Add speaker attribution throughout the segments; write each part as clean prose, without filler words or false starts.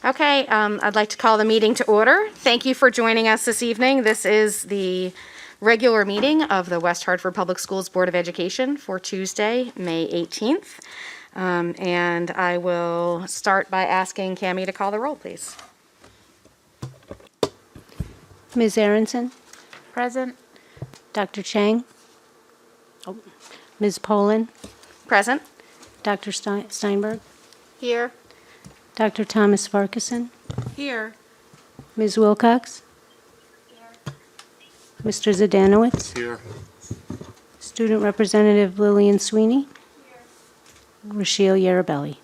Speaker 1: Okay, I'd like to call the meeting to order. Thank you for joining us this evening. This is the regular meeting of the West Hartford Public Schools Board of Education for Tuesday, May 18th. And I will start by asking Cammie to call the roll, please.
Speaker 2: Ms. Aronson,
Speaker 3: Present.
Speaker 2: Dr. Chang, Ms. Poland,
Speaker 1: Present.
Speaker 2: Dr. Steinberg,
Speaker 3: Here.
Speaker 2: Dr. Thomas Farquharson,
Speaker 3: Here.
Speaker 2: Ms. Wilcox, Mr. Zdanowitz,
Speaker 4: Here.
Speaker 2: Student Representative Lillian Sweeney, Rochelle Yarabelli.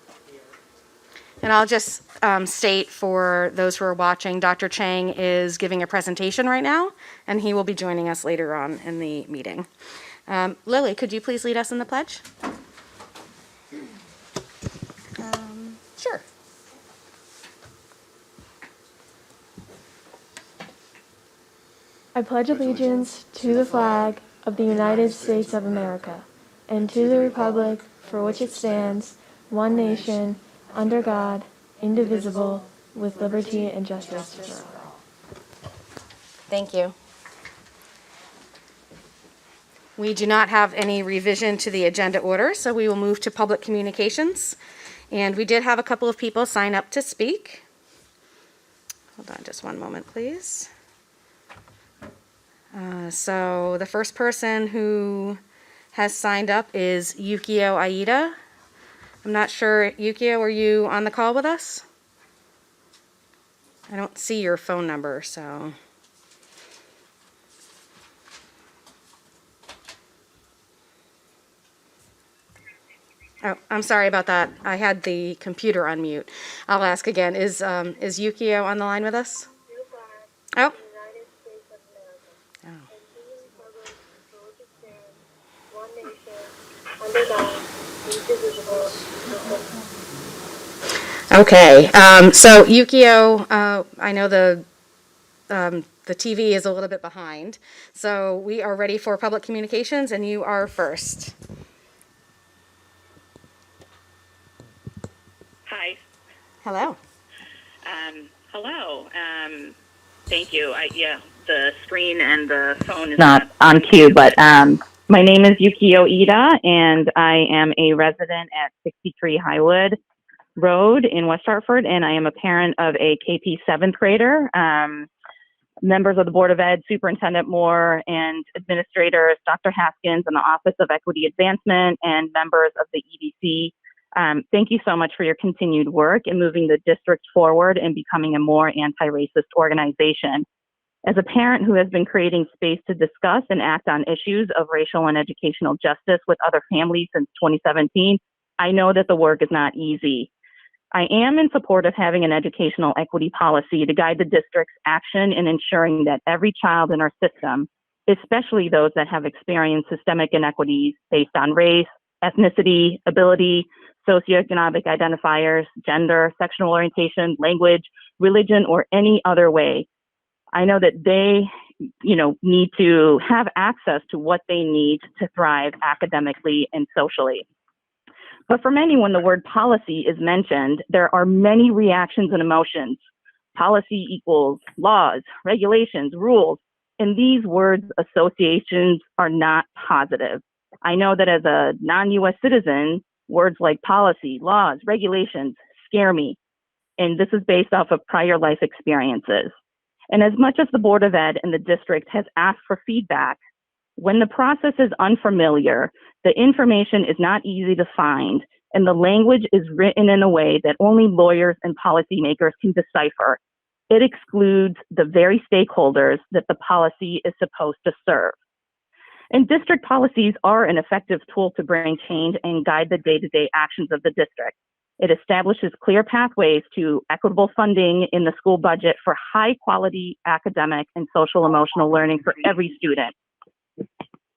Speaker 1: And I'll just state for those who are watching, Dr. Chang is giving a presentation right now, and he will be joining us later on in the meeting. Lily, could you please lead us in the pledge? Sure.
Speaker 5: I pledge allegiance to the flag of the United States of America and to the republic for which it stands, one nation, under God, indivisible, with liberty and justice for all.
Speaker 1: Thank you. We do not have any revision to the agenda order, so we will move to public communications. And we did have a couple of people sign up to speak. Hold on just one moment, please. So the first person who has signed up is Yukio Aida. I'm not sure, Yukio, are you on the call with us? I don't see your phone number, so. Oh, I'm sorry about that. I had the computer on mute. I'll ask again. Is Yukio on the line with us? Oh. Okay. So Yukio, I know the TV is a little bit behind. So we are ready for public communications, and you are first.
Speaker 6: Hi.
Speaker 1: Hello.
Speaker 6: Hello. Thank you. The screen and the phone is not on cue, but my name is Yukio Ida, and I am a resident at 63 Highwood Road in West Hartford, and I am a parent of a KP 7th grader. Members of the Board of Ed, Superintendent Moore, and administrators, Dr. Haskins, and the Office of Equity Advancement, and members of the EDC. Thank you so much for your continued work in moving the district forward and becoming a more anti-racist organization. As a parent who has been creating space to discuss and act on issues of racial and educational justice with other families since 2017, I know that the work is not easy. I am in support of having an educational equity policy to guide the district's action in ensuring that every child in our system, especially those that have experienced systemic inequities based on race, ethnicity, ability, socioeconomic identifiers, gender, sexual orientation, language, religion, or any other way. I know that they, need to have access to what they need to thrive academically and socially. But for many, when the word policy is mentioned, there are many reactions and emotions. Policy equals laws, regulations, rules, and these words associations are not positive. I know that as a non-US citizen, words like policy, laws, regulations scare me. And this is based off of prior life experiences. And as much as the Board of Ed and the district has asked for feedback, when the process is unfamiliar, the information is not easy to find, and the language is written in a way that only lawyers and policymakers can decipher. It excludes the very stakeholders that the policy is supposed to serve. And district policies are an effective tool to bring change and guide the day-to-day actions of the district. It establishes clear pathways to equitable funding in the school budget for high-quality academic and social-emotional learning for every student.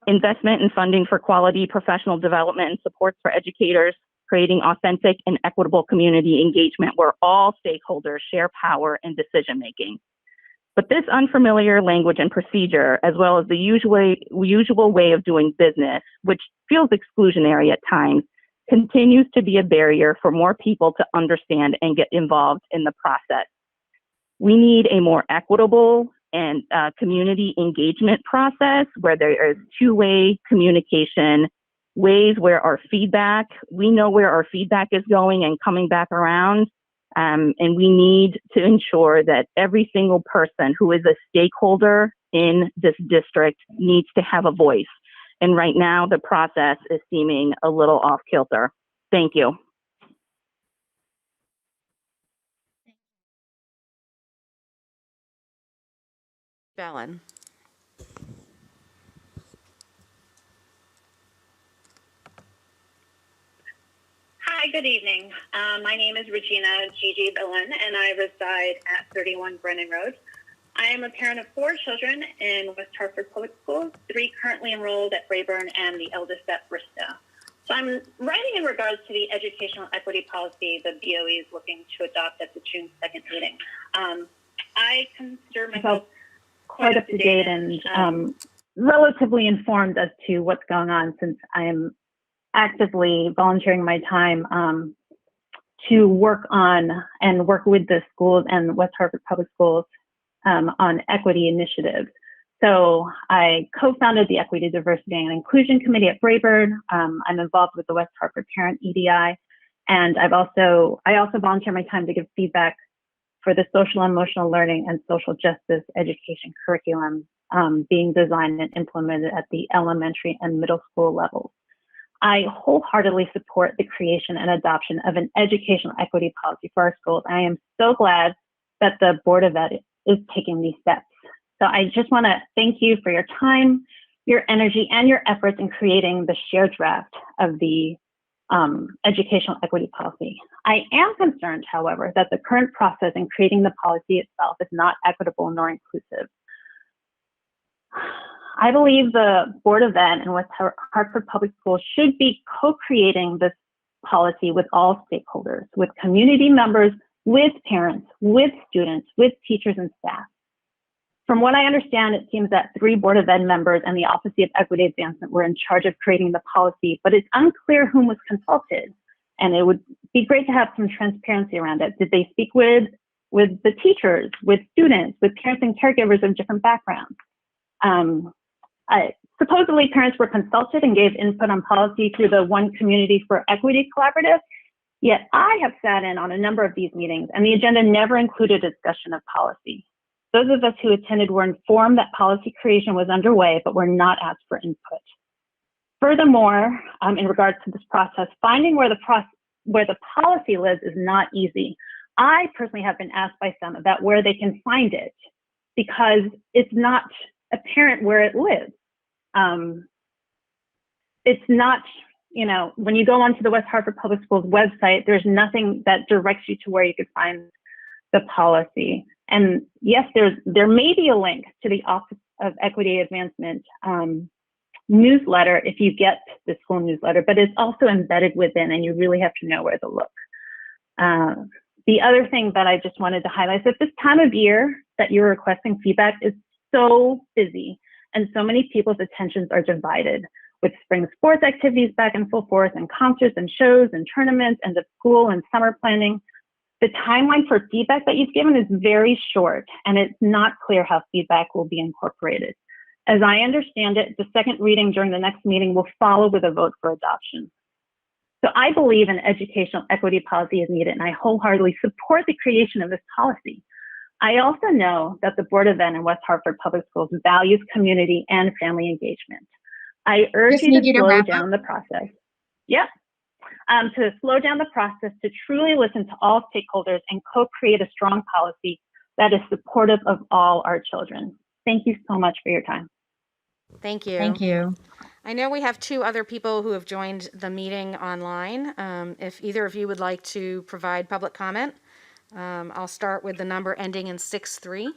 Speaker 6: Investment and funding for quality professional development and supports for educators, creating authentic and equitable community engagement where all stakeholders share power and decision-making. But this unfamiliar language and procedure, as well as the usual way of doing business, which feels exclusionary at times, continues to be a barrier for more people to understand and get involved in the process. We need a more equitable and community engagement process where there is two-way communication, ways where we know where our feedback is going and coming back around. And we need to ensure that every single person who is a stakeholder in this district needs to have a voice. And right now, the process is seeming a little off kilter. Thank you.
Speaker 1: Bellin.
Speaker 4: Hi, good evening. My name is Regina Gigi Bellin, and I reside at 31 Brennan Road. I am a parent of 4 children in West Hartford Public Schools, 3 currently enrolled at Brayburn, and the eldest at Bristow. So I'm writing in regards to the educational equity policy the BOE is looking to adopt at the June 2nd meeting. I consider myself quite up to date and relatively informed as to what's going on, since I am actively volunteering my time to work on and work with the schools and West Hartford Public Schools on equity initiatives. So I co-founded the Equity, Diversity, and Inclusion Committee at Brayburn. I'm involved with the West Hartford Parent EDI, and I also volunteer my time to give feedback for the social and emotional learning and social justice education curriculum being designed and implemented at the elementary and middle school levels. I wholeheartedly support the creation and adoption of an educational equity policy for our schools. I am so glad that the Board of Ed is taking these steps. So I just want to thank you for your time, your energy, and your efforts in creating the shared draft of the educational equity policy. I am concerned, however, that the current process in creating the policy itself is not equitable nor inclusive. I believe the Board of Ed and West Hartford Public Schools should be co-creating this policy with all stakeholders, with community members, with parents, with students, with teachers and staff. From what I understand, it seems that 3 Board of Ed members and the Office of Equity Advancement were in charge of creating the policy, but it's unclear whom was consulted. And it would be great to have some transparency around it. Did they speak with the teachers, with students, with parents and caregivers of different backgrounds? Supposedly parents were consulted and gave input on policy through the One Community for Equity Collaborative, yet I have sat in on a number of these meetings and the agenda never included a discussion of policy. Those of us who attended were informed that policy creation was underway, but were not asked for input. Furthermore, in regards to this process, finding where the policy lives is not easy. I personally have been asked by some about where they can find it because it's not apparent where it lives. It's not, when you go onto the West Hartford Public Schools website, there's nothing that directs you to where you could find the policy. And yes, there may be a link to the Office of Equity Advancement newsletter if you get the school newsletter, but it's also embedded within and you really have to know where to look. The other thing that I just wanted to highlight is that this time of year that you're requesting feedback is so busy and so many people's attentions are divided with spring sports activities back in full force and concerts and shows and tournaments and the school and summer planning. The timeline for feedback that you've given is very short and it's not clear how feedback will be incorporated. As I understand it, the second reading during the next meeting will follow with a vote for adoption. So I believe an educational equity policy is needed and I wholeheartedly support the creation of this policy. I also know that the Board of Ed and West Hartford Public Schools values community and family engagement. I urge you to slow down the process. To slow down the process, to truly listen to all stakeholders and co-create a strong policy that is supportive of all our children. Thank you so much for your time.
Speaker 1: Thank you.
Speaker 3: Thank you.
Speaker 1: I know we have 2 other people who have joined the meeting online. If either of you would like to provide public comment, I'll start with the number ending in 63.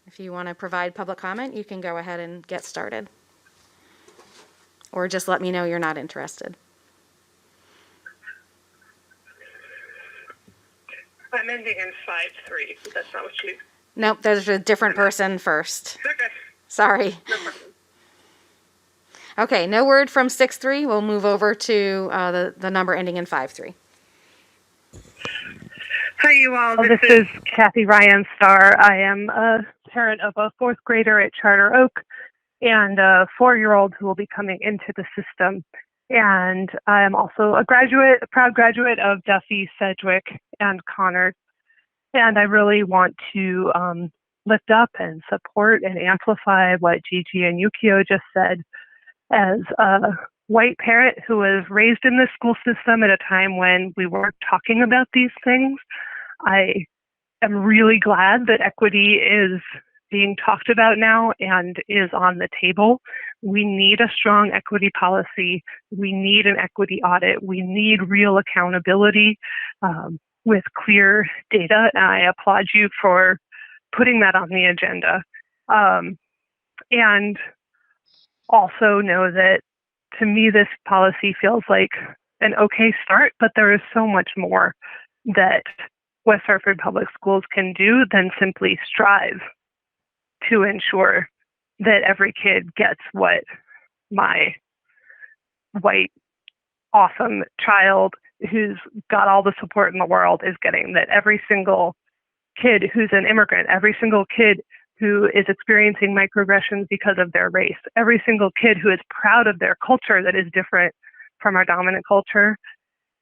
Speaker 1: If you want to provide public comment, you can go ahead and get started. Or just let me know you're not interested.
Speaker 7: I'm ending in 5-3, but that's not what you...
Speaker 1: Nope, there's a different person first.
Speaker 7: Okay,
Speaker 1: Sorry.
Speaker 7: no problem.
Speaker 1: Okay, no word from 6-3. We'll move over to the number ending in 5-3.
Speaker 7: Hi, you all. This is Kathy Ryan Starr. I am a parent of a fourth grader at Charter Oak and a 4-year-old who will be coming into the system. And I am also a proud graduate of Duffy, Sedgwick, and Connors. And I really want to lift up and support and amplify what Gigi and Yukio just said. As a white parent who was raised in this school system at a time when we weren't talking about these things, I am really glad that equity is being talked about now and is on the table. We need a strong equity policy. We need an equity audit. We need real accountability with clear data. And I applaud you for putting that on the agenda. And also know that to me, this policy feels like an okay start, but there is so much more that West Hartford Public Schools can do than simply strive to ensure that every kid gets what my white, awesome child who's got all the support in the world is getting, that every single kid who's an immigrant, every single kid who is experiencing microaggressions because of their race, every single kid who is proud of their culture that is different from our dominant culture,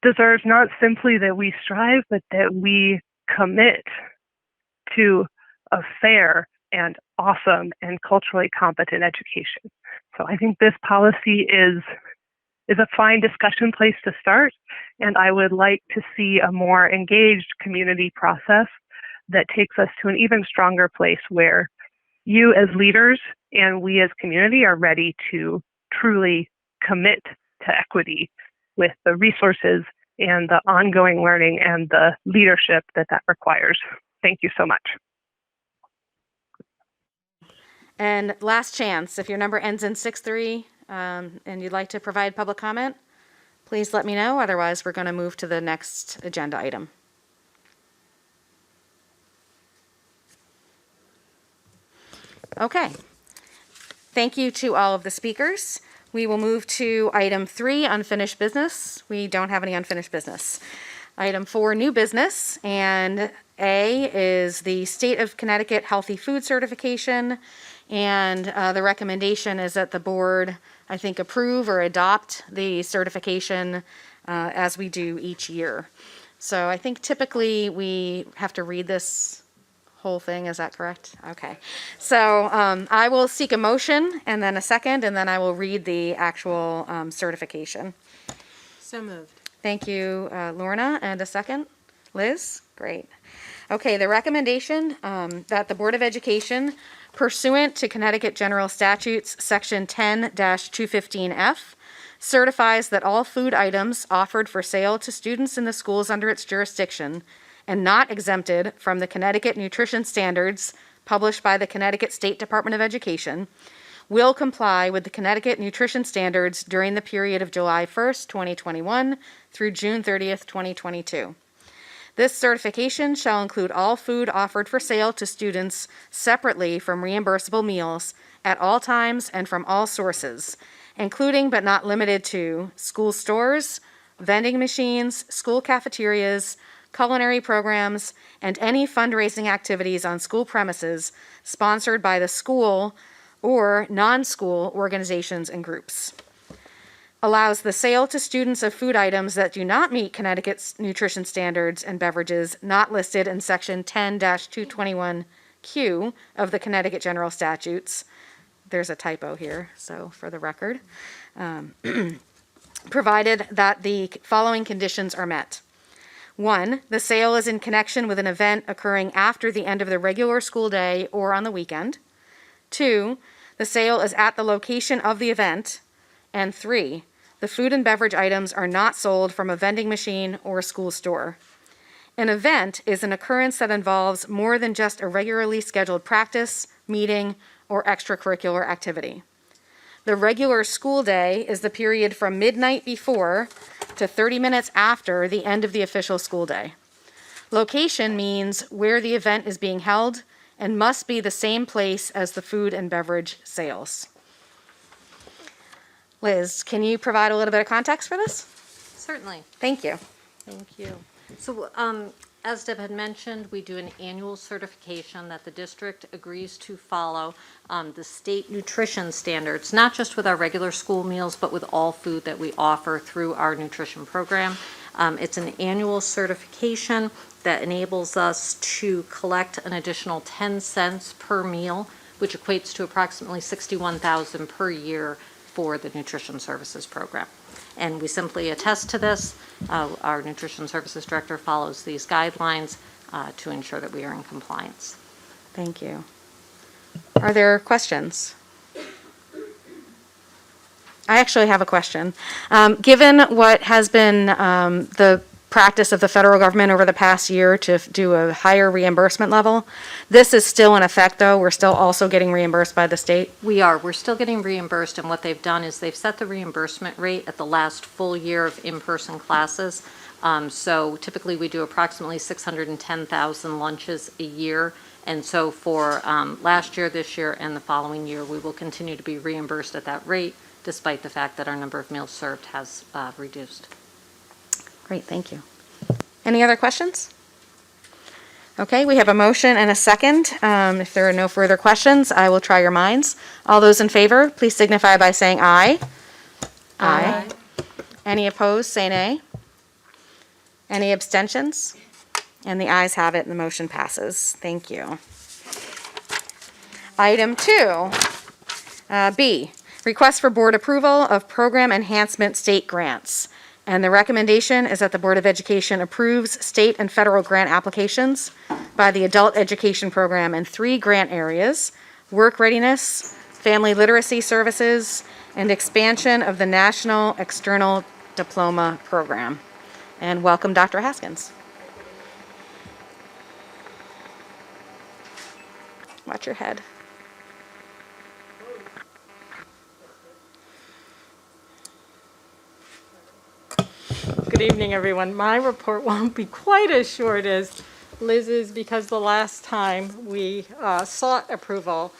Speaker 7: deserves not simply that we strive, but that we commit to a fair and awesome and culturally competent education. So I think this policy is a fine discussion place to start, and I would like to see a more engaged community process that takes us to an even stronger place where you as leaders and we as community are ready to truly commit to equity with the resources and the ongoing learning and the leadership that requires. Thank you so much.
Speaker 1: And last chance, if your number ends in 6-3 and you'd like to provide public comment, please let me know. Otherwise, we're going to move to the next agenda item. Okay. Thank you to all of the speakers. We will move to item 3, unfinished business. We don't have any unfinished business. Item 4, new business, and A is the State of Connecticut Healthy Food Certification, and the recommendation is that the board, I think, approve or adopt the certification as we do each year. So I think typically we have to read this whole thing, is that correct? Okay. So I will seek a motion and then a second, and then I will read the actual certification.
Speaker 3: So moved.
Speaker 1: Thank you, Lorna. And a second? Liz? Great. Okay, the recommendation that the Board of Education, pursuant to Connecticut General Statutes, Section 10-215F, certifies that all food items offered for sale to students in the schools under its jurisdiction and not exempted from the Connecticut Nutrition Standards published by the Connecticut State Department of Education will comply with the Connecticut Nutrition Standards during the period of July 1st, 2021 through June 30th, 2022. This certification shall include all food offered for sale to students separately from reimbursable meals at all times and from all sources, including but not limited to school stores, vending machines, school cafeterias, culinary programs, and any fundraising activities on school premises sponsored by the school or non-school organizations and groups. Allows the sale to students of food items that do not meet Connecticut's nutrition standards and beverages not listed in Section 10-221Q of the Connecticut General Statutes. There's a typo here, so for the record. Provided that the following conditions are met. 1, the sale is in connection with an event occurring after the end of the regular school day or on the weekend. 2, the sale is at the location of the event. And 3, the food and beverage items are not sold from a vending machine or a school store. An event is an occurrence that involves more than just a regularly scheduled practice, meeting, or extracurricular activity. The regular school day is the period from midnight before to 30 minutes after the end of the official school day. Location means where the event is being held and must be the same place as the food and beverage sales. Liz, can you provide a little bit of context for this?
Speaker 8: Certainly.
Speaker 1: Thank you.
Speaker 8: Thank you. So, as Deb had mentioned, we do an annual certification that the district agrees to follow the state nutrition standards, not just with our regular school meals, but with all food that we offer through our nutrition program. It's an annual certification that enables us to collect an additional 10 cents per meal, which equates to approximately $61,000 per year for the nutrition services program. And we simply attest to this. Our nutrition services director follows these guidelines to ensure that we are in compliance.
Speaker 1: Thank you. Are there questions? I actually have a question. Given what has been the practice of the federal government over the past year to do a higher reimbursement level, this is still in effect, though? We're still also getting reimbursed by the state?
Speaker 8: We're still getting reimbursed, and what they've done is they've set the reimbursement rate at the last full year of in-person classes. So typically we do approximately 610,000 lunches a year. And so for last year, this year, and the following year, we will continue to be reimbursed at that rate, despite the fact that our number of meals served has reduced.
Speaker 1: Great, thank you. Any other questions? Okay, we have a motion and a second. If there are no further questions, I will try your minds. All those in favor, please signify by saying aye. Aye. Any opposed, say nay. Any abstentions? And the ayes have it, and the motion passes. Thank you. Item 2, B, request for board approval of program enhancement state grants. And the recommendation is that the Board of Education approves state and federal grant applications by the Adult Education Program in 3 grant areas: work readiness, family literacy services, and expansion of the National External Diploma Program. And welcome, Dr. Haskins. Watch your head.
Speaker 9: Good evening, everyone. My report won't be quite as short as Liz's because the last time we sought approval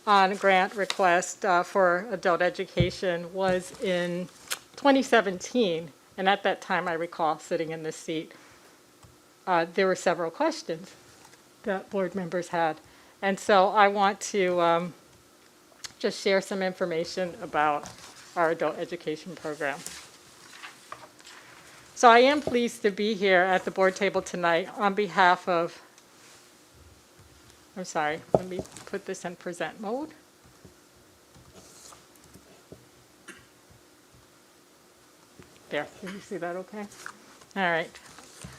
Speaker 9: on a grant request for adult education was in 2017. And at that time, I recall sitting in this seat, there were several questions that board members had. And so I want to just share some information about our adult education program. So I am pleased to be here at the board table tonight on behalf of, I'm sorry, let me put this in present mode. There, can you see that okay? All right.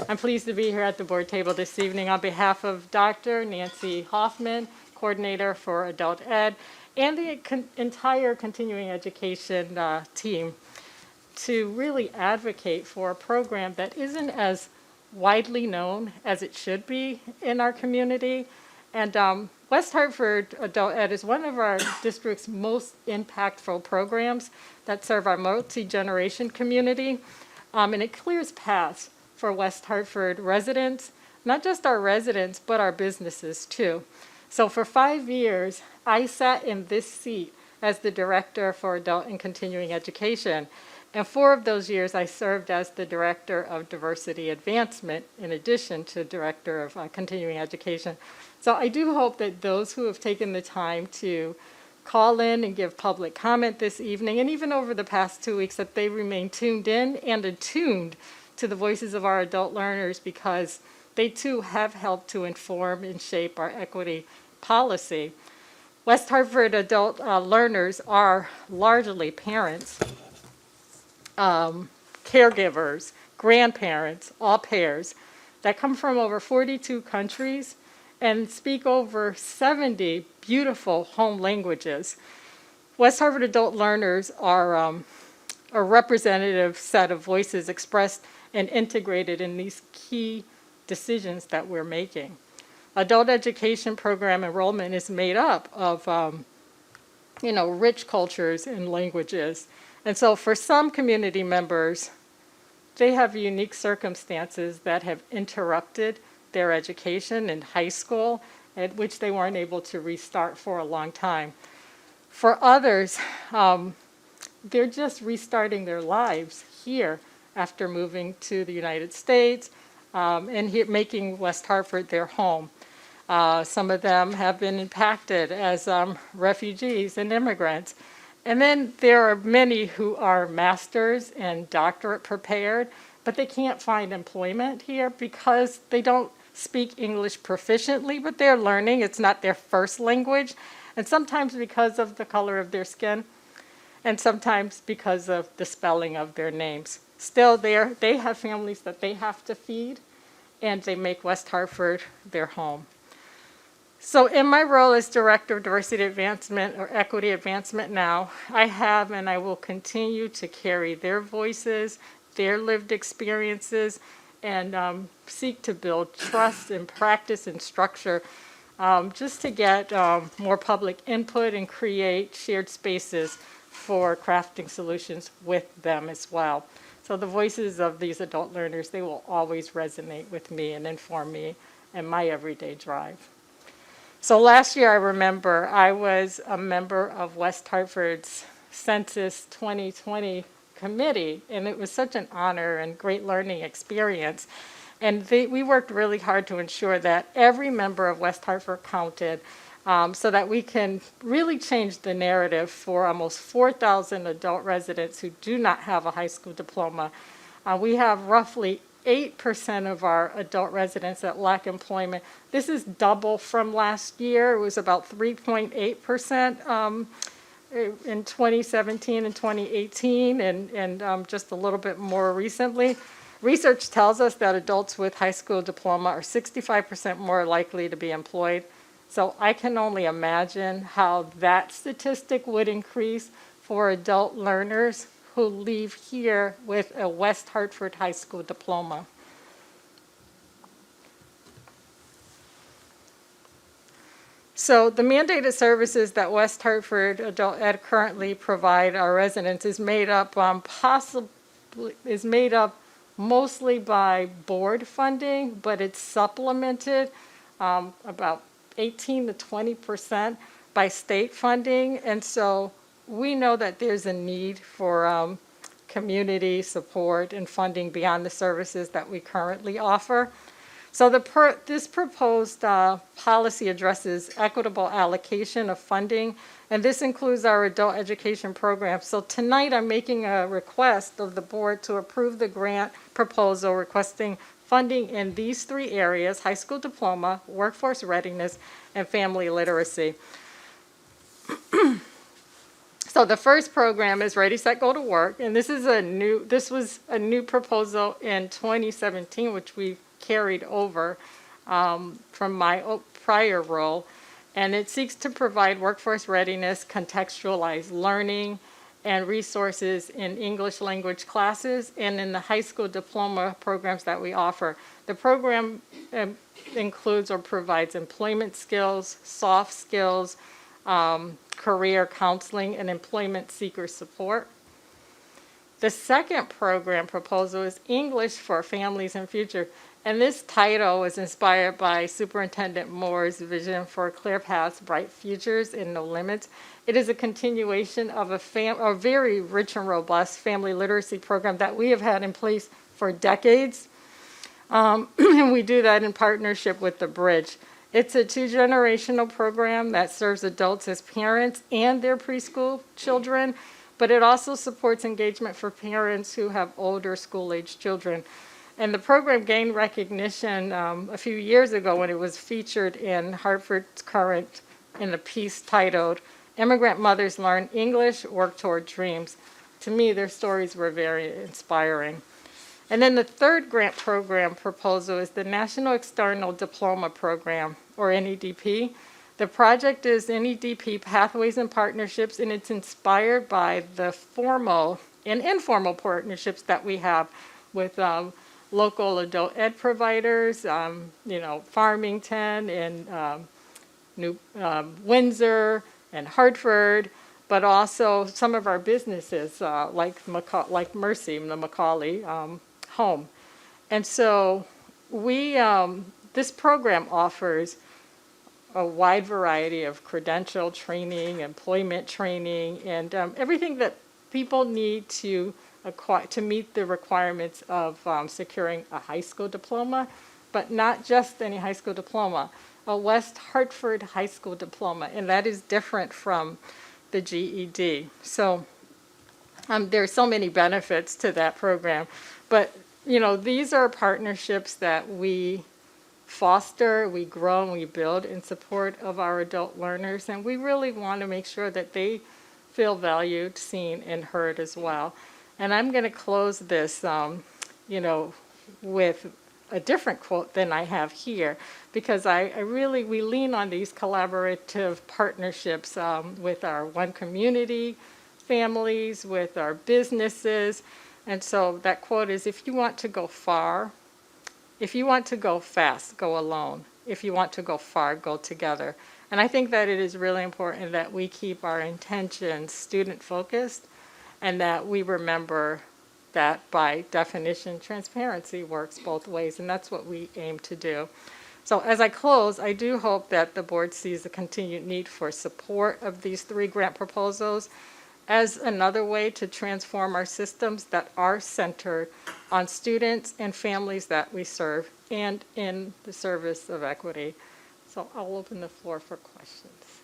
Speaker 9: I'm pleased to be here at the board table this evening on behalf of Dr. Nancy Hoffman, Coordinator for Adult Ed, and the entire continuing education team, to really advocate for a program that isn't as widely known as it should be in our community. And West Hartford Adult Ed is one of our district's most impactful programs that serve our multi-generation community. And it clears paths for West Hartford residents, not just our residents, but our businesses too. So for 5 years, I sat in this seat as the Director for Adult and Continuing Education. And 4 of those years, I served as the Director of Diversity Advancement, in addition to Director of Continuing Education. So I do hope that those who have taken the time to call in and give public comment this evening, and even over the past 2 weeks, that they remain tuned in and attuned to the voices of our adult learners, because they too have helped to inform and shape our equity policy. West Hartford adult learners are largely parents, caregivers, grandparents, au pairs that come from over 42 countries and speak over 70 beautiful home languages. West Hartford adult learners are a representative set of voices expressed and integrated in these key decisions that we're making. Adult education program enrollment is made up of rich cultures and languages. And so for some community members, they have unique circumstances that have interrupted their education in high school, at which they weren't able to restart for a long time. For others, they're just restarting their lives here after moving to the United States and here, making West Hartford their home. Some of them have been impacted as refugees and immigrants. And then there are many who are master's and doctorate prepared, but they can't find employment here because they don't speak English proficiently, but they're learning. It's not their first language. And sometimes because of the color of their skin, and sometimes because of the spelling of their names. Still, they have families that they have to feed, and they make West Hartford their home. So in my role as Director of Diversity Advancement or Equity Advancement now, I have and I will continue to carry their voices, their lived experiences, and seek to build trust and practice and structure just to get more public input and create shared spaces for crafting solutions with them as well. So the voices of these adult learners, they will always resonate with me and inform me in my everyday drive. So last year, I remember I was a member of West Hartford's Census 2020 committee, and it was such an honor and great learning experience. And we worked really hard to ensure that every member of West Hartford counted so that we can really change the narrative for almost 4,000 adult residents who do not have a high school diploma. We have roughly 8% of our adult residents that lack employment. This is double from last year. It was about 3.8% in 2017 and 2018, and just a little bit more recently. Research tells us that adults with high school diploma are 65% more likely to be employed. So I can only imagine how that statistic would increase for adult learners who leave here with a West Hartford high school diploma. So the mandated services that West Hartford Adult Ed currently provide our residents is made up mostly by board funding, but it's supplemented about 18 to 20% by state funding. And so we know that there's a need for community support and funding beyond the services that we currently offer. So this proposed policy addresses equitable allocation of funding, and this includes our adult education program. So tonight I'm making a request of the board to approve the grant proposal requesting funding in these three areas: high school diploma, workforce readiness, and family literacy. So the first program is Ready, Set, Go to Work, and this was a new proposal in 2017, which we carried over from my prior role, and it seeks to provide workforce readiness, contextualized learning, and resources in English language classes and in the high school diploma programs that we offer. The program includes or provides employment skills, soft skills, career counseling, and employment seeker support. The second program proposal is English for Families and Future. And this title was inspired by Superintendent Moore's vision for clear paths, bright futures, and no limits. It is a continuation of a very rich and robust family literacy program that we have had in place for decades. And we do that in partnership with the Bridge. It's a two-generational program that serves adults as parents and their preschool children, but it also supports engagement for parents who have older school-age children. And the program gained recognition a few years ago when it was featured in Hartford's Current in a piece titled, "Immigrant Mothers Learn English, Work Toward Dreams." To me, their stories were very inspiring. And then the third grant program proposal is the National External Diploma Program, or NEDP. The project is NEDP Pathways and Partnerships, and it's inspired by the formal and informal partnerships that we have with local adult ed providers, Farmington and Windsor and Hartford, but also some of our businesses like Mercy, the Macaulay home. And so this program offers a wide variety of credential training, employment training, and everything that people need to acquire, to meet the requirements of securing a high school diploma, but not just any high school diploma, a West Hartford high school diploma, and that is different from the GED. So there are so many benefits to that program, but these are partnerships that we foster, we grow, and we build in support of our adult learners, and we really want to make sure that they feel valued, seen, and heard as well. And I'm going to close this, with a different quote than I have here, because we lean on these collaborative partnerships with our One Community families, with our businesses. And so that quote is, if you want to go far, if you want to go fast, go alone. If you want to go far, go together. And I think that it is really important that we keep our intentions student-focused, and that we remember that by definition, transparency works both ways, and that's what we aim to do. So as I close, I do hope that the board sees the continued need for support of these 3 grant proposals as another way to transform our systems that are centered on students and families that we serve and in the service of equity. So I'll open the floor for questions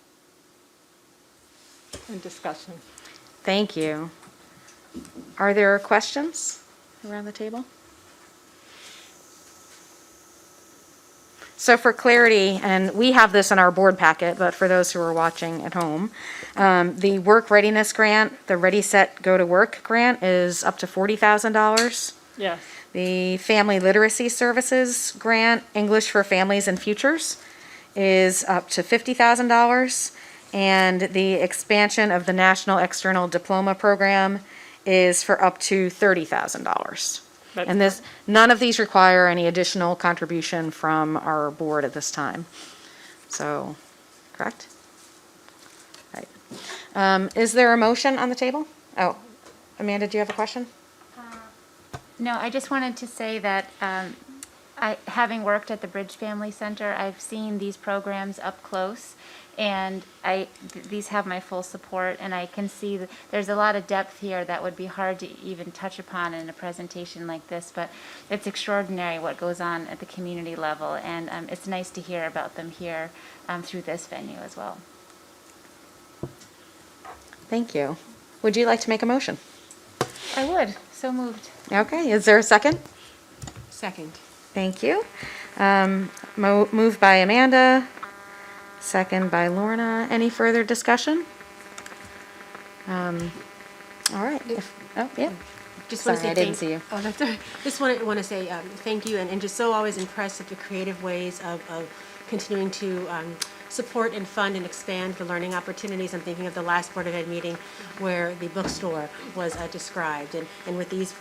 Speaker 9: and discussion.
Speaker 1: Thank you. Are there questions around the table? So for clarity, and we have this in our board packet, but for those who are watching at home, the work readiness grant, the Ready, Set, Go to Work grant is up to $40,000.
Speaker 9: Yes.
Speaker 1: The Family Literacy Services grant, English for Families and Futures, is up to $50,000. And the expansion of the National External Diploma Program is for up to $30,000. And none of these require any additional contribution from our board at this time. So, correct? Right. Is there a motion on the table? Oh, Amanda, do you have a question?
Speaker 3: No, I just wanted to say that having worked at the Bridge Family Center, I've seen these programs up close, and these have my full support, and I can see that there's a lot of depth here that would be hard to even touch upon in a presentation like this, but it's extraordinary what goes on at the community level, and it's nice to hear about them here through this venue as well.
Speaker 1: Thank you. Would you like to make a motion?
Speaker 3: I would. So moved.
Speaker 1: Okay, is there a second?
Speaker 3: Second.
Speaker 1: Thank you. Moved by Amanda, second by Lorna. Any further discussion? All right. Yeah.
Speaker 10: Just want to
Speaker 1: Sorry,
Speaker 10: say
Speaker 1: I didn't see you.
Speaker 10: Oh, that's all right. Just want to say thank you, and just so always impressed with the creative ways of continuing to support and fund and expand the learning opportunities. I'm thinking of the last Board of Ed meeting where the bookstore was described, and with these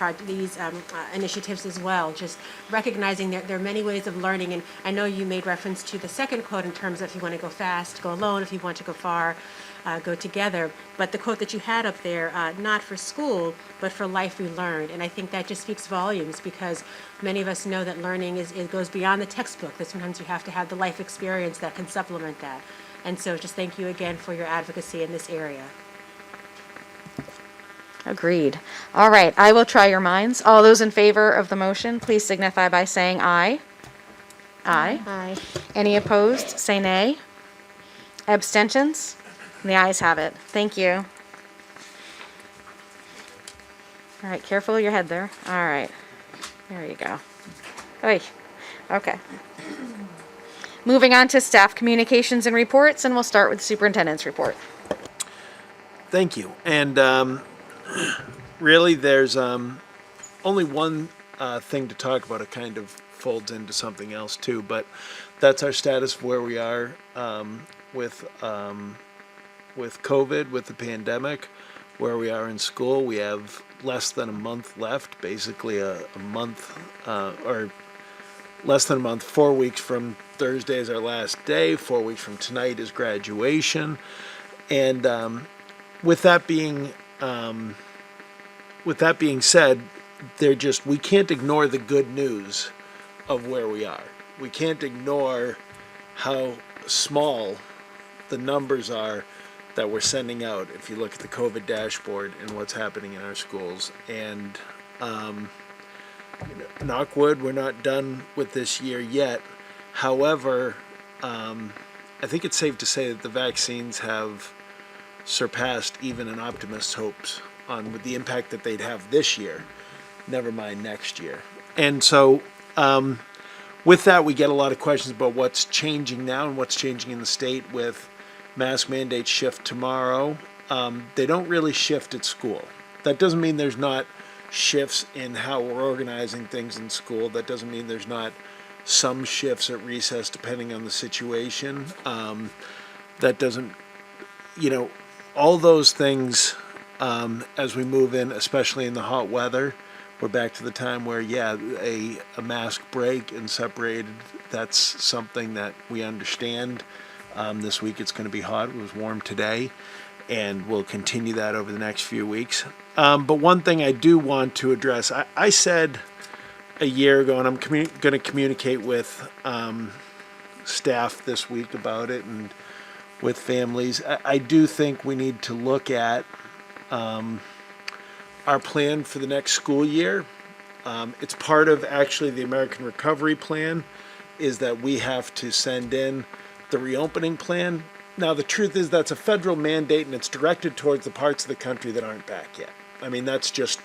Speaker 10: initiatives as well, just recognizing that there are many ways of learning. And I know you made reference to the second quote in terms of if you want to go fast, go alone. If you want to go far, go together. But the quote that you had up there, not for school, but for life we learned. And I think that just speaks volumes, because many of us know that learning it goes beyond the textbook, that sometimes you have to have the life experience that can supplement that. And so just thank you again for your advocacy in this area.
Speaker 1: Agreed. All right, I will try your minds. All those in favor of the motion, please signify by saying aye. Aye.
Speaker 10: Aye.
Speaker 1: Any opposed, say nay. Abstentions? The ayes have it. Thank you. All right, careful your head there. All right. There you go. Oy. Okay. Moving on to staff communications and reports, and we'll start with the superintendent's report.
Speaker 11: Thank you. And really, there's only one thing to talk about. It kind of folds into something else too, but that's our status of where we are with COVID, with the pandemic, where we are in school. We have less than a month left, basically a month, or less than a month. 4 weeks from Thursday is our last day. 4 weeks from tonight is graduation. And with that being said, we can't ignore the good news of where we are. We can't ignore how small the numbers are that we're sending out. If you look at the COVID dashboard and what's happening in our schools, and knock wood, we're not done with this year yet. However, I think it's safe to say that the vaccines have surpassed even an optimist's hopes on with the impact that they'd have this year, never mind next year. And so with that, we get a lot of questions about what's changing now and what's changing in the state with mask mandates shift tomorrow. They don't really shift at school. That doesn't mean there's not shifts in how we're organizing things in school. That doesn't mean there's not some shifts at recess depending on the situation. That doesn't, all those things as we move in, especially in the hot weather, we're back to the time where, a mask break and separated, that's something that we understand. This week it's going to be hot. It was warm today, and we'll continue that over the next few weeks. But one thing I do want to address, I said a year ago, and I'm going to communicate with staff this week about it and with families. I do think we need to look at our plan for the next school year. It's part of actually the American Recovery Plan, is that we have to send in the reopening plan. Now, the truth is that's a federal mandate, and it's directed towards the parts of the country that aren't back yet. I mean, that's just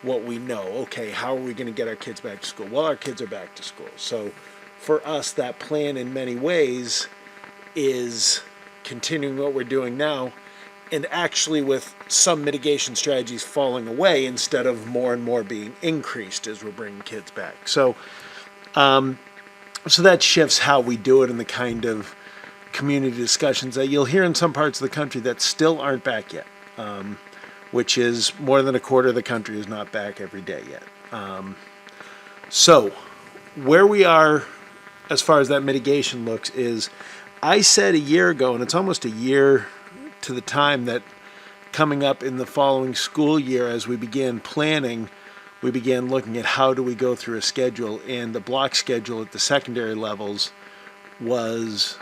Speaker 11: what we know. Okay, how are we going to get our kids back to school? Well, our kids are back to school. So for us, that plan in many ways is continuing what we're doing now, and actually with some mitigation strategies falling away instead of more and more being increased as we're bringing kids back. So so that shifts how we do it and the kind of community discussions that you'll hear in some parts of the country that still aren't back yet, which is more than a quarter of the country is not back every day yet. So where we are as far as that mitigation looks is, I said a year ago, and it's almost a year to the time, that coming up in the following school year, as we began planning, we began looking at how do we go through a schedule, and the block schedule at the secondary levels was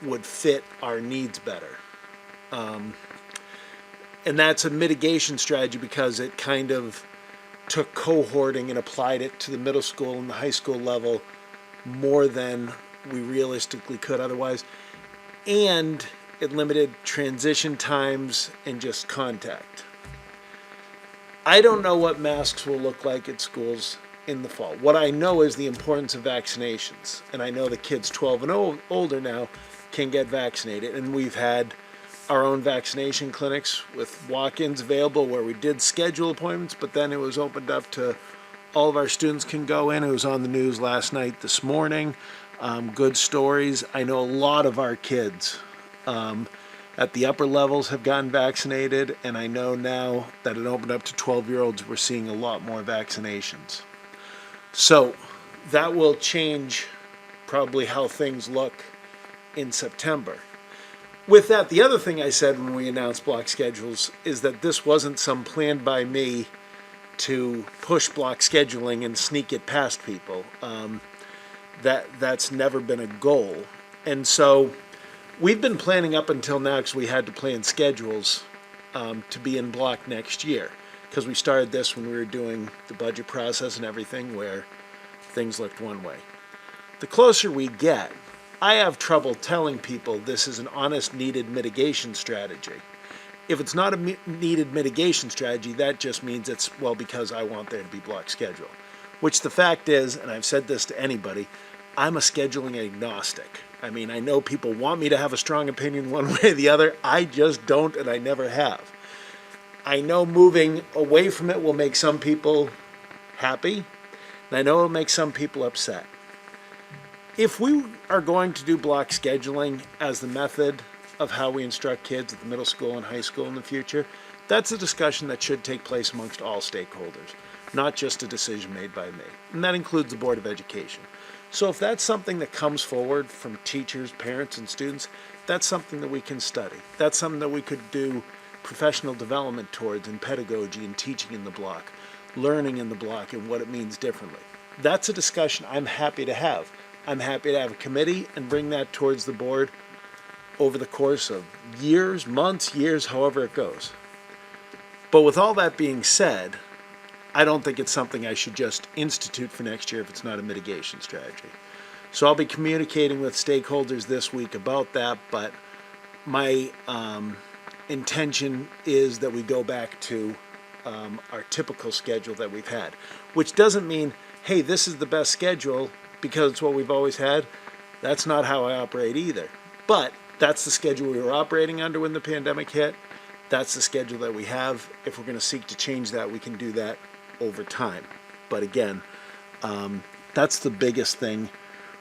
Speaker 11: would fit our needs better. And that's a mitigation strategy because it kind of took cohorting and applied it to the middle school and the high school level more than we realistically could otherwise. And it limited transition times and just contact. I don't know what masks will look like at schools in the fall. What I know is the importance of vaccinations. And I know the kids 12 and older now can get vaccinated. And we've had our own vaccination clinics with walk-ins available where we did schedule appointments, but then it was opened up to all of our students can go in. It was on the news last night, this morning. Good stories. I know a lot of our kids at the upper levels have gotten vaccinated, and I know now that it opened up to 12-year-olds, we're seeing a lot more vaccinations. So that will change probably how things look in September. With that, the other thing I said when we announced block schedules is that this wasn't some plan by me to push block scheduling and sneak it past people. That's never been a goal. And so we've been planning up until now, because we had to plan schedules to be in block next year, because we started this when we were doing the budget process and everything where things looked one way. The closer we get, I have trouble telling people this is an honest, needed mitigation strategy. If it's not a needed mitigation strategy, that just means it's, well, because I want there to be block schedule. Which the fact is, and I've said this to anybody, I'm a scheduling agnostic. I mean, I know people want me to have a strong opinion one way or the other. I just don't, and I never have. I know moving away from it will make some people happy, and I know it'll make some people upset. If we are going to do block scheduling as the method of how we instruct kids at the middle school and high school in the future, that's a discussion that should take place amongst all stakeholders, not just a decision made by me. And that includes the Board of Education. So if that's something that comes forward from teachers, parents, and students, that's something that we can study. That's something that we could do professional development towards in pedagogy and teaching in the block, learning in the block and what it means differently. That's a discussion I'm happy to have. I'm happy to have a committee and bring that towards the board over the course of years, months, years, however it goes. But with all that being said, I don't think it's something I should just institute for next year if it's not a mitigation strategy. So I'll be communicating with stakeholders this week about that, but my intention is that we go back to our typical schedule that we've had, which doesn't mean, hey, this is the best schedule because it's what we've always had. That's not how I operate either. But that's the schedule we were operating under when the pandemic hit. That's the schedule that we have. If we're going to seek to change that, we can do that over time. But again, that's the biggest thing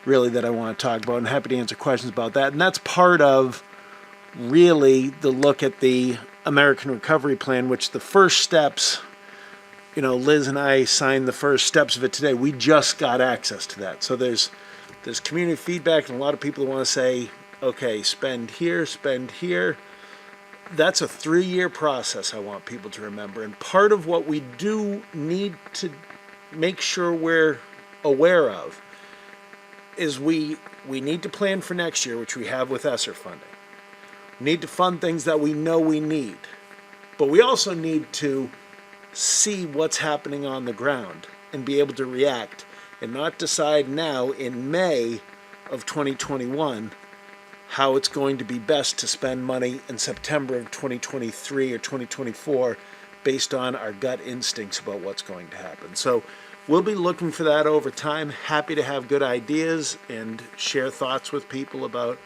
Speaker 11: really that I want to talk about, and happy to answer questions about that. And that's part of really the look at the American Recovery Plan, which the first steps, Liz and I signed the first steps of it today. We just got access to that. So there's community feedback and a lot of people who want to say, okay, spend here, spend here. That's a 3-year process, I want people to remember. And part of what we do need to make sure we're aware of is we need to plan for next year, which we have with ESSER funding. We need to fund things that we know we need. But we also need to see what's happening on the ground and be able to react and not decide now in May of 2021 how it's going to be best to spend money in September of 2023 or 2024 based on our gut instincts about what's going to happen. So we'll be looking for that over time. Happy to have good ideas and share thoughts with people about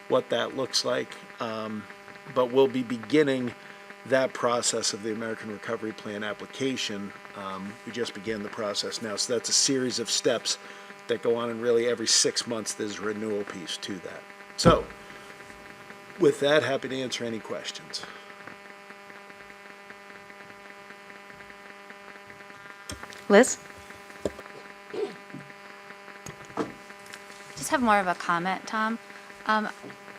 Speaker 11: what that looks like. But we'll be beginning that process of the American Recovery Plan application. We just began the process now. So that's a series of steps that go on, and really every 6 months there's a renewal piece to that. So with that, happy to answer any questions.
Speaker 1: Liz?
Speaker 3: Just have more of a comment, Tom.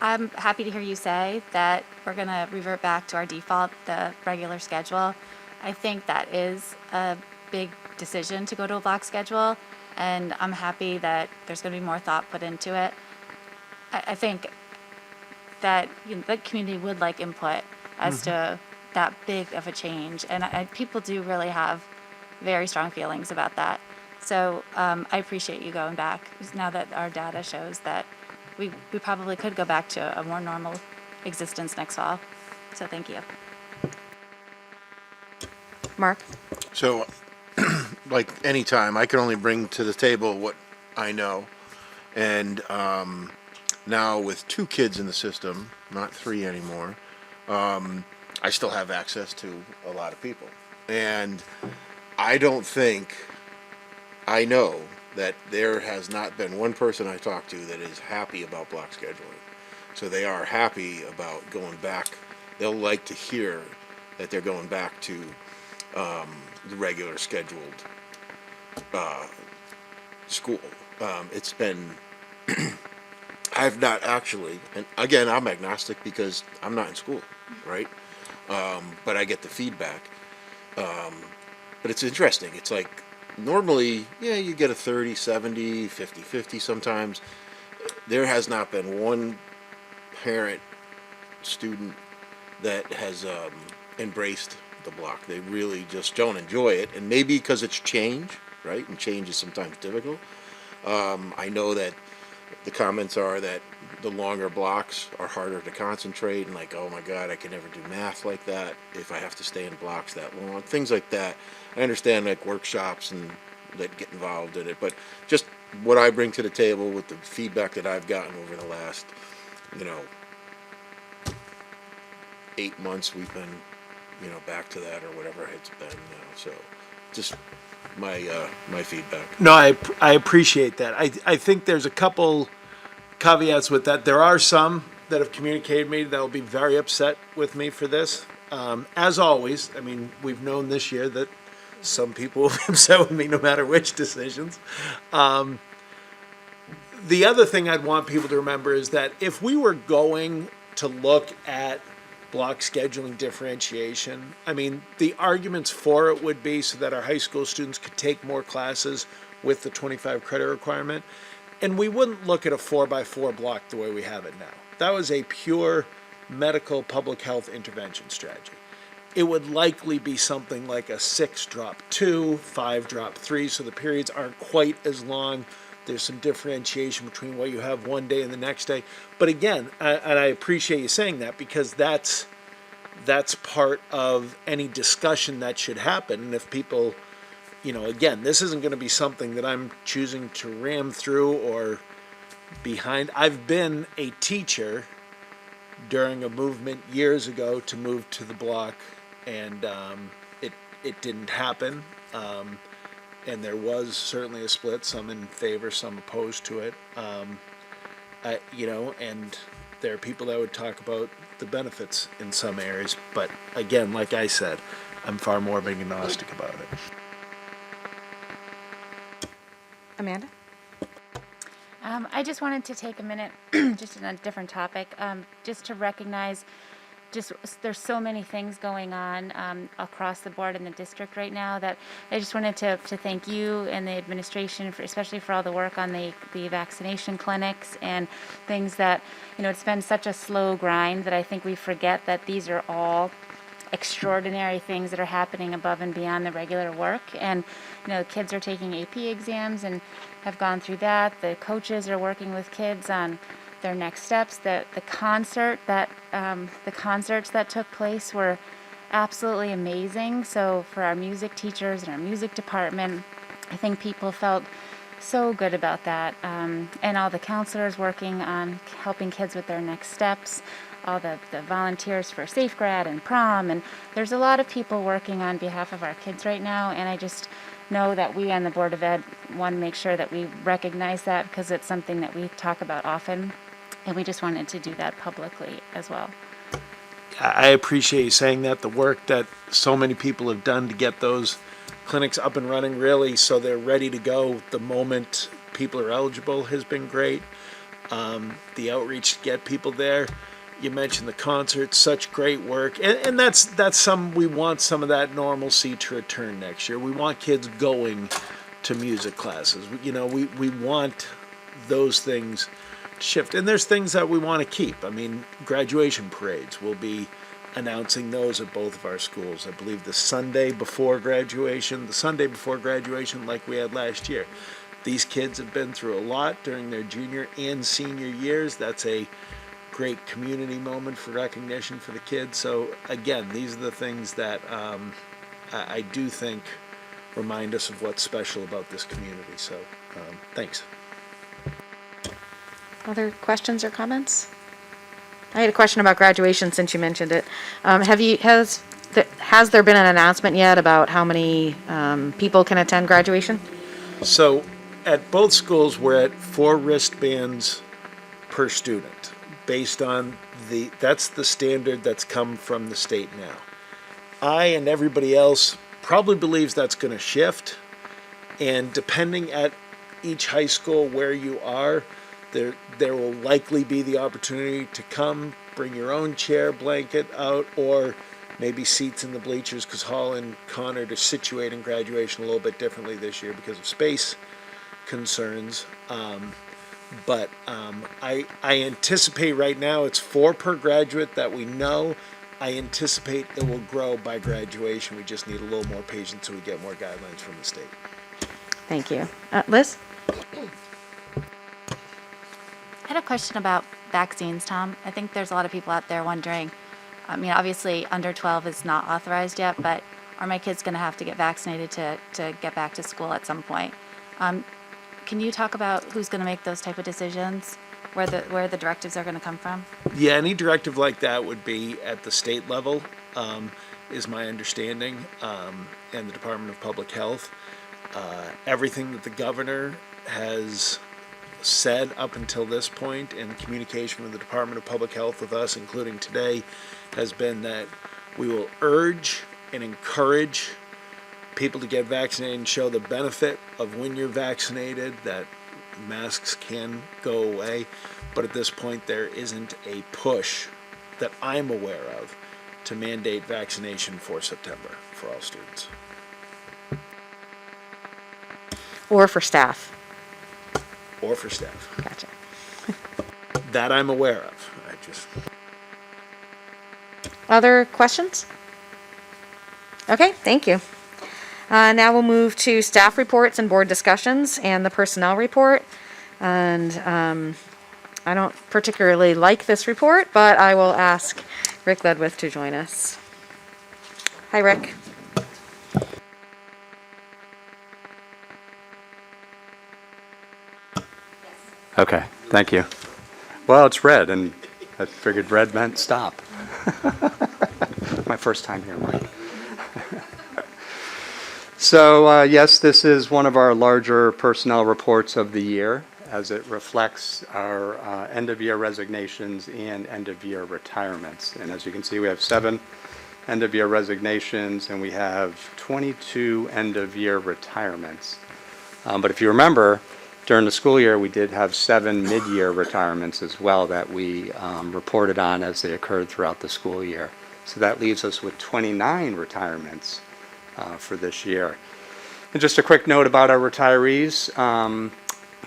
Speaker 3: I'm happy to hear you say that we're going to revert back to our default, the regular schedule. I think that is a big decision to go to a block schedule, and I'm happy that there's going to be more thought put into it. I think that the community would like input as to that big of a change, and people do really have very strong feelings about that. So I appreciate you going back now that our data shows that we probably could go back to a more normal existence next fall. So thank you.
Speaker 1: Mark?
Speaker 12: So, like anytime, I can only bring to the table what I know. And now with 2 kids in the system, not 3 anymore, I still have access to a lot of people. And I know that there has not been one person I talked to that is happy about block scheduling. So they are happy about going back. They'll like to hear that they're going back to the regular scheduled school. It's been, I've not actually, and again, I'm agnostic because I'm not in school, right? But I get the feedback. But it's interesting. It's like, normally, yeah, you get a 30-70, 50-50 sometimes. There has not been one parent, student that has embraced the block. They really just don't enjoy it, and maybe because it's change, right? And change is sometimes difficult. I know that the comments are that the longer blocks are harder to concentrate, and like, oh my God, I can never do math like that if I have to stay in blocks that long. Things like that. I understand like workshops and that get involved in it, but just what I bring to the table with the feedback that I've gotten over the last, 8 months, we've been, back to that or whatever it's been now. So just my feedback.
Speaker 11: No, I appreciate that. I think there's a couple caveats with that. There are some that have communicated me that will be very upset with me for this. As always, I mean, we've known this year that some people will be upset with me no matter which decisions. The other thing I'd want people to remember is that if we were going to look at block scheduling differentiation, I mean, the arguments for it would be so that our high school students could take more classes with the 25 credit requirement. And we wouldn't look at a 4x4 block the way we have it now. That was a pure medical public health intervention strategy. It would likely be something like a 6 drop 2, 5 drop 3, so the periods aren't quite as long. There's some differentiation between what you have one day and the next day. But again, and I appreciate you saying that, because that's part of any discussion that should happen. And if people, again, this isn't going to be something that I'm choosing to ram through or behind. I've been a teacher during a movement years ago to move to the block, and it didn't happen. And there was certainly a split, some in favor, some opposed to it. And there are people that would talk about the benefits in some areas. But again, like I said, I'm far more of an agnostic about it.
Speaker 1: Amanda?
Speaker 3: I just wanted to take a minute, just on a different topic, just to recognize there's so many things going on across the board in the district right now that I just wanted to thank you and the administration, especially for all the work on the vaccination clinics and things that, it's been such a slow grind that I think we forget that these are all extraordinary things that are happening above and beyond the regular work. And, kids are taking AP exams and have gone through that. The coaches are working with kids on their next steps. The concerts that took place were absolutely amazing. So for our music teachers and our music department, I think people felt so good about that. And all the counselors working on helping kids with their next steps, all the volunteers for Safe Grad and prom, and there's a lot of people working on behalf of our kids right now, and I just know that we on the Board of Ed want to make sure that we recognize that, because it's something that we talk about often, and we just wanted to do that publicly as well.
Speaker 11: I appreciate you saying that. The work that so many people have done to get those clinics up and running, really, so they're ready to go the moment people are eligible, has been great. The outreach to get people there. You mentioned the concerts, such great work, and that's we want some of that normalcy to return next year. We want kids going to music classes. We want those things to shift, and there's things that we want to keep. I mean, graduation parades. We'll be announcing those at both of our schools. I believe the Sunday before graduation, like we had last year. These kids have been through a lot during their junior and senior years. That's a great community moment for recognition for the kids. So again, these are the things that I do think remind us of what's special about this community. So thanks.
Speaker 1: Other questions or comments? I had a question about graduation since you mentioned it. Has there been an announcement yet about how many people can attend graduation?
Speaker 11: So at both schools, we're at 4 wristbands per student. Based on that's the standard that's come from the state now. I and everybody else probably believes that's going to shift, and depending at each high school where you are, there will likely be the opportunity to come, bring your own chair, blanket out, or maybe seats in the bleachers, because Hall and Conard are situating graduation a little bit differently this year because of space concerns. But I anticipate right now it's 4 per graduate that we know. I anticipate it will grow by graduation. We just need a little more patience so we get more guidelines from the state.
Speaker 1: Thank you. Liz?
Speaker 13: I had a question about vaccines, Tom. I think there's a lot of people out there wondering, obviously under 12 is not authorized yet, but are my kids going to have to get vaccinated to get back to school at some point? Can you talk about who's going to make those type of decisions, where the directives are going to come from?
Speaker 11: Yeah, any directive like that would be at the state level, is my understanding, and the Department of Public Health. Everything that the governor has said up until this point, and communication with the Department of Public Health with us, including today, has been that we will urge and encourage people to get vaccinated and show the benefit of when you're vaccinated, that masks can go away. But at this point, there isn't a push that I'm aware of to mandate vaccination for September for all students.
Speaker 1: Or for staff?
Speaker 11: Or for staff.
Speaker 1: Gotcha.
Speaker 11: That I'm aware of. Just
Speaker 1: Other questions? Okay, thank you. Now we'll move to staff reports and board discussions and the personnel report. And I don't particularly like this report, but I will ask Rick Ledwith to join us. Hi, Rick.
Speaker 14: Okay, thank you. Well, it's red, and I figured red meant stop. My first time here, Mike. So, yes, this is one of our larger personnel reports of the year, as it reflects our end-of-year resignations and end-of-year retirements. And as you can see, we have 7 end-of-year resignations, and we have 22 end-of-year retirements. But if you remember, during the school year, we did have 7 mid-year retirements as well that we reported on as they occurred throughout the school year. So that leaves us with 29 retirements for this year. And just a quick note about our retirees.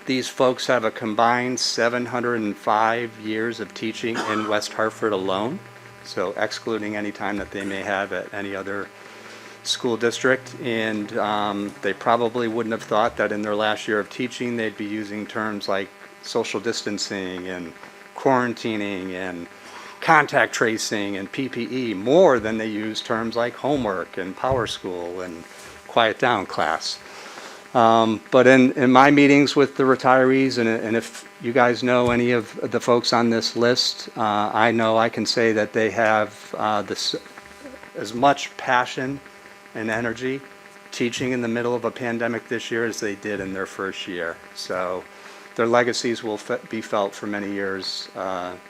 Speaker 14: These folks have a combined 705 years of teaching in West Hartford alone, so excluding any time that they may have at any other school district. And they probably wouldn't have thought that in their last year of teaching they'd be using terms like social distancing and quarantining and contact tracing and PPE more than they use terms like homework and power school and quiet down class. But in my meetings with the retirees, and if you guys know any of the folks on this list, I know I can say that they have as much passion and energy teaching in the middle of a pandemic this year as they did in their first year. So their legacies will be felt for many years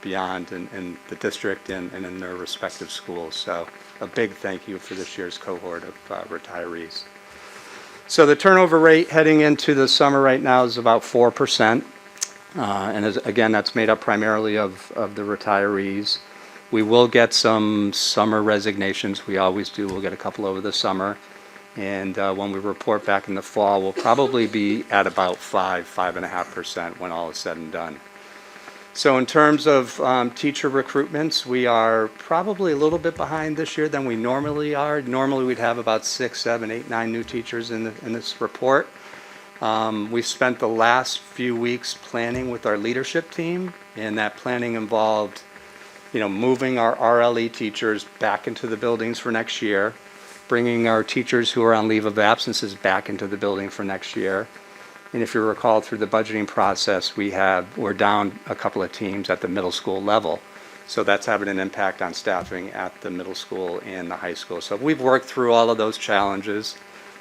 Speaker 14: beyond in the district and in their respective schools. So a big thank you for this year's cohort of retirees. So the turnover rate heading into the summer right now is about 4%. And again, that's made up primarily of the retirees. We will get some summer resignations. We always do. We'll get a couple over the summer. And when we report back in the fall, we'll probably be at about 5.5% when all is said and done. So in terms of teacher recruitments, we are probably a little bit behind this year than we normally are. Normally we'd have about 6, 7, 8, 9 new teachers in this report. We've spent the last few weeks planning with our leadership team, and that planning involved, moving our RLE teachers back into the buildings for next year, bringing our teachers who are on leave of absences back into the building for next year. And if you recall, through the budgeting process, we're down a couple of teams at the middle school level. So that's having an impact on staffing at the middle school and the high school. So we've worked through all of those challenges.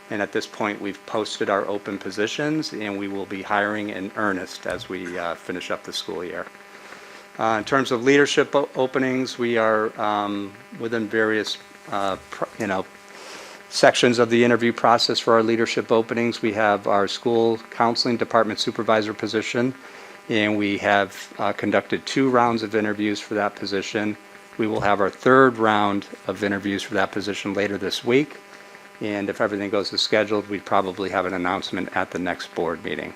Speaker 14: And at this point, we've posted our open positions, and we will be hiring in earnest as we finish up the school year. In terms of leadership openings, we are within various, sections of the interview process for our leadership openings. We have our school counseling department supervisor position, and we have conducted 2 rounds of interviews for that position. We will have our 3rd round of interviews for that position later this week, and if everything goes as scheduled, we'd probably have an announcement at the next board meeting.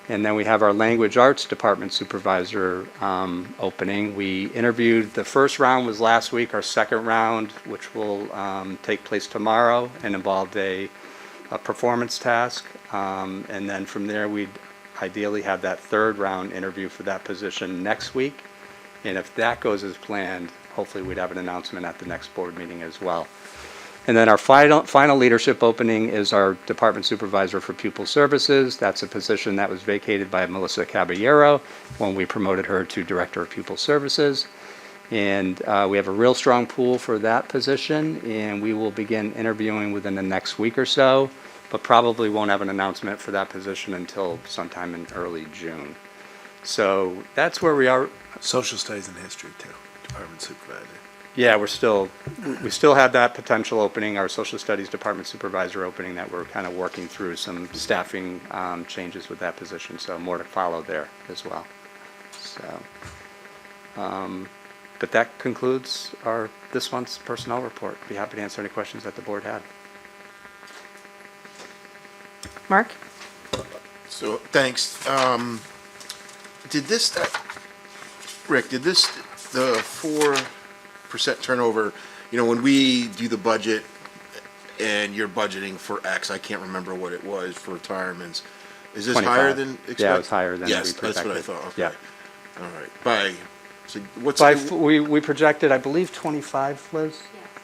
Speaker 14: And then we have our language arts department supervisor opening. We interviewed, the first round was last week. Our second round, which will take place tomorrow, and involved a performance task. And then from there, we'd ideally have that 3rd round interview for that position next week. And if that goes as planned, hopefully we'd have an announcement at the next board meeting as well. And then our final leadership opening is our department supervisor for pupil services. That's a position that was vacated by Melissa Caballero when we promoted her to director of pupil services. And we have a real strong pool for that position, and we will begin interviewing within the next week or so, but probably won't have an announcement for that position until sometime in early June. So that's where we are.
Speaker 11: social studies and history too, department supervisor.
Speaker 14: Yeah, we still have that potential opening, our social studies department supervisor opening, that we're kind of working through some staffing changes with that position. So more to follow there as well. So, but that concludes this month's personnel report. Be happy to answer any questions that the board had.
Speaker 1: Mark?
Speaker 12: So, thanks. Rick, the the 4% turnover, you know, when we do the budget and you're budgeting for X, I can't remember what it was for retirements. Is this higher
Speaker 14: 25.
Speaker 12: than expected?
Speaker 14: Yeah, it was higher than we
Speaker 12: Yes, that's what I
Speaker 14: projected.
Speaker 12: thought, okay.
Speaker 14: Yeah.
Speaker 12: All right, so what's,
Speaker 14: We projected, I believe, 25, Liz?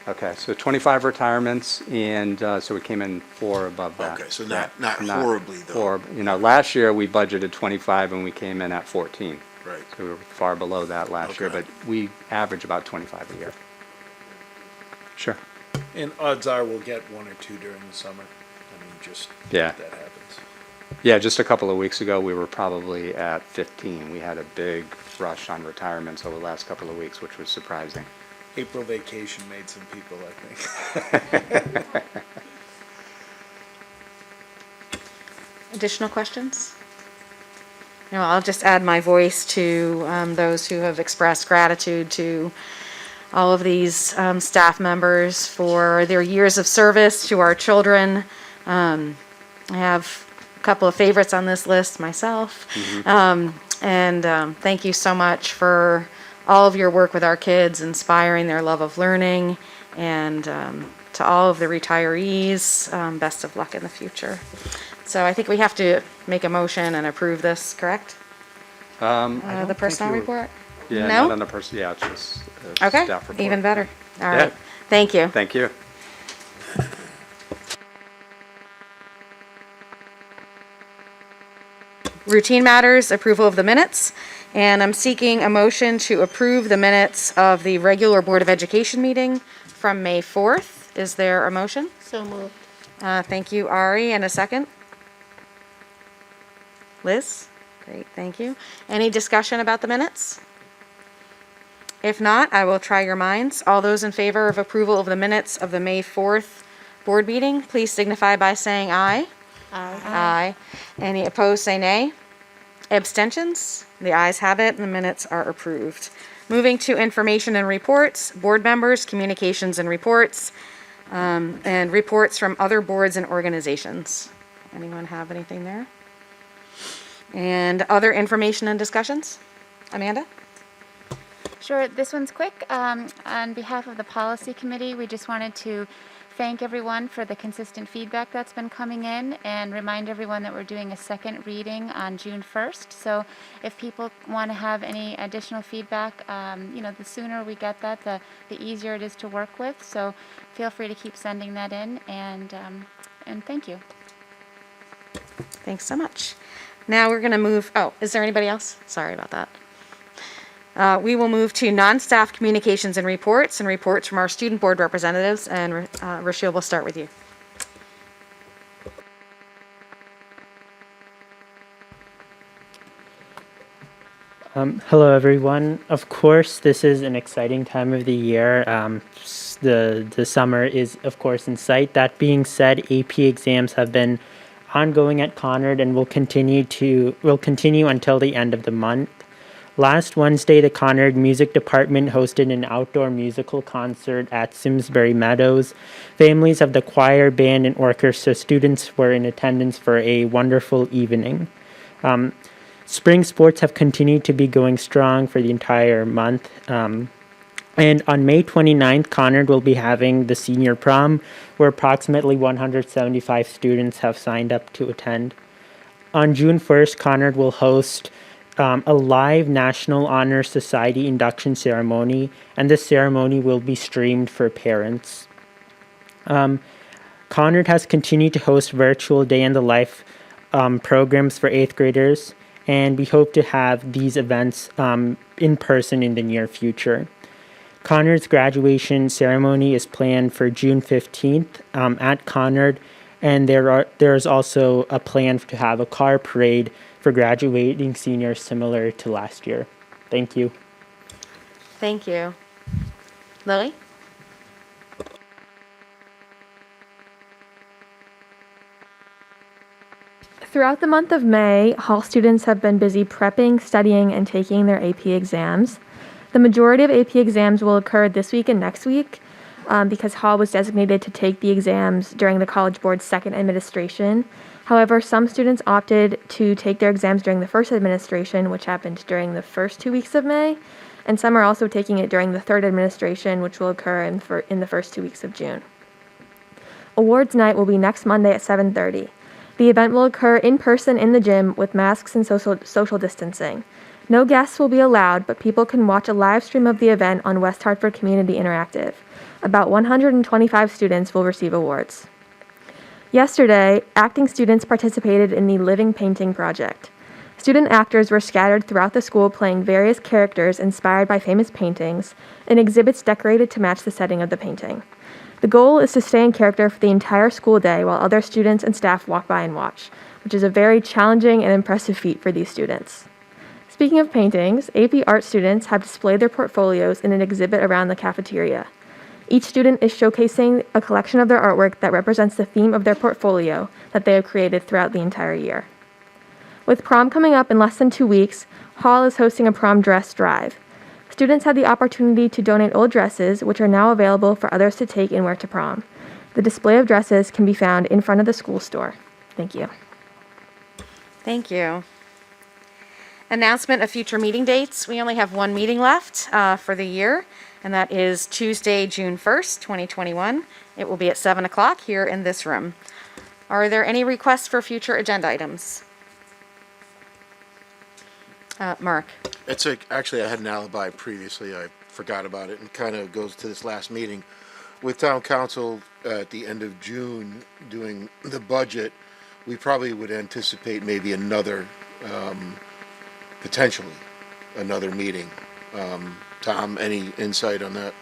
Speaker 14: Okay, so 25 retirements, and so we came in 4 above that.
Speaker 12: okay, so not horribly though.
Speaker 14: You know, last year, we budgeted 25, and we came in at 14.
Speaker 12: Right.
Speaker 14: So we were far below that last year,
Speaker 12: Okay.
Speaker 14: but we average about 25 a year. Sure.
Speaker 11: And odds are we'll get 1 or 2 during the summer. I mean, just
Speaker 14: Yeah.
Speaker 11: that happens.
Speaker 14: Yeah, just a couple of weeks ago, we were probably at 15. We had a big rush on retirements over the last couple of weeks, which was surprising.
Speaker 11: April vacation made some people, I think.
Speaker 1: Additional questions? No, I'll just add my voice to those who have expressed gratitude to all of these staff members for their years of service to our children. I have a couple of favorites on this list myself. Thank you so much for all of your work with our kids, inspiring their love of learning, and to all of the retirees, best of luck in the future. So I think we have to make a motion and approve this, correct?
Speaker 14: I don't
Speaker 1: The
Speaker 14: think
Speaker 1: personnel
Speaker 14: you-
Speaker 1: report?
Speaker 14: Yeah,
Speaker 1: No?
Speaker 14: not on the person, yeah, it's just a
Speaker 1: Okay,
Speaker 14: staff report.
Speaker 1: even better. All
Speaker 14: Yeah.
Speaker 1: right, thank you.
Speaker 14: Thank you.
Speaker 1: Routine matters, approval of the minutes, and I'm seeking a motion to approve the minutes of the regular Board of Education meeting from May 4th. Is there a motion?
Speaker 10: So moved.
Speaker 1: Thank you, Ari, and a second? Liz? Great, thank you. Any discussion about the minutes? If not, I will try your minds. All those in favor of approval of the minutes of the May 4th board meeting, please signify by saying aye. Aye. Any opposed, say nay. Abstentions? The ayes have it, and the minutes are approved. Moving to information and reports, board members, communications and reports, and reports from other boards and organizations. Anyone have anything there? And other information and discussions? Amanda?
Speaker 3: Sure, this one's quick. On behalf of the policy committee, we just wanted to thank everyone for the consistent feedback that's been coming in and remind everyone that we're doing a second reading on June 1st. So if people want to have any additional feedback, the sooner we get that, the easier it is to work with. So feel free to keep sending that in, and thank you.
Speaker 1: Thanks so much. Now we're going to move, is there anybody else? Sorry about that. We will move to non-staff communications and reports from our student board representatives, and Rochelle, we'll start with you.
Speaker 15: Hello, everyone. Of course, this is an exciting time of the year. The summer is, of course, in sight. That being said, AP exams have been ongoing at Conard and will continue until the end of the month. Last Wednesday, the Conard Music Department hosted an outdoor musical concert at Simsbury Meadows. Families of the choir, band, and orchestra students were in attendance for a wonderful evening. Spring sports have continued to be going strong for the entire month. And on May 29th, Conard will be having the senior prom, where approximately 175 students have signed up to attend. On June 1st, Conard will host a live National Honor Society induction ceremony, and this ceremony will be streamed for parents. Conard has continued to host virtual day in the life programs for 8th graders, and we hope to have these events in person in the near future. Conard's graduation ceremony is planned for June 15th at Conard, and there's also a plan to have a car parade for graduating seniors similar to last year. Thank you.
Speaker 1: Thank you. Lily?
Speaker 5: Throughout the month of May, Hall students have been busy prepping, studying, and taking their AP exams. The majority of AP exams will occur this week and next week because Hall was designated to take the exams during the College Board's second administration. However, some students opted to take their exams during the first administration, which happened during the first 2 weeks of May. and some are also taking it during the third administration, which will occur in the first 2 weeks of June. Awards night will be next Monday at 7:30. The event will occur in person in the gym with masks and social distancing. No guests will be allowed, but people can watch a live stream of the event on West Hartford Community Interactive. About 125 students will receive awards. Yesterday, acting students participated in the Living Painting Project. Student actors were scattered throughout the school playing various characters inspired by famous paintings and exhibits decorated to match the setting of the painting. The goal is to stay in character for the entire school day while other students and staff walk by and watch, which is a very challenging and impressive feat for these students. Speaking of paintings, AP Art students have displayed their portfolios in an exhibit around the cafeteria. Each student is showcasing a collection of their artwork that represents the theme of their portfolio that they have created throughout the entire year. With prom coming up in less than 2 weeks, Hall is hosting a prom dress drive. Students had the opportunity to donate old dresses, which are now available for others to take and wear to prom. The display of dresses can be found in front of the school store. Thank you.
Speaker 1: Thank you. Announcement of future meeting dates. We only have one meeting left for the year, and that is Tuesday, June 1st, 2021. It will be at 7 o'clock here in this room. Are there any requests for future agenda items? Mark.
Speaker 12: Actually, I had an alibi previously. I forgot about it, and kind of goes to this last meeting. With town council at the end of June doing the budget, we probably would anticipate maybe another, potentially, another meeting. Tom, any insight on that?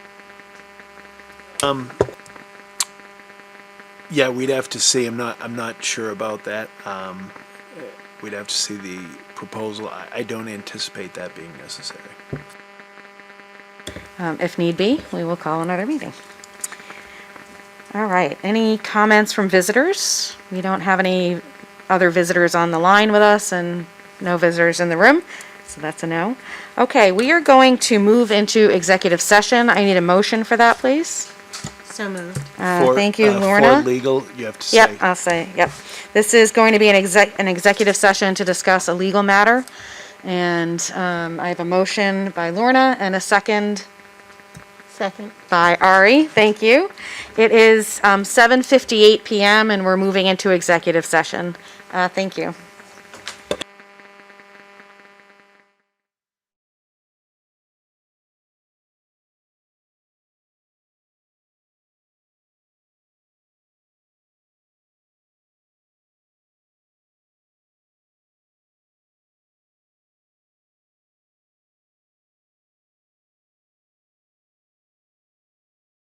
Speaker 11: Yeah, we'd have to see. I'm not sure about that. We'd have to see the proposal. I don't anticipate that being necessary.
Speaker 1: If need be, we will call another meeting. All right, any comments from visitors? We don't have any other visitors on the line with us and no visitors in the room, so that's a no. Okay, we are going to move into executive session. I need a motion for that, please.
Speaker 10: So moved.
Speaker 1: Thank you, Lorna.
Speaker 11: For legal, you have to say.
Speaker 1: Yep, I'll say, yep. This is going to be an executive session to discuss a legal matter. And I have a motion by Lorna and a second by Ari. Thank you. It is 7:58 PM and we're moving into executive session. Thank you.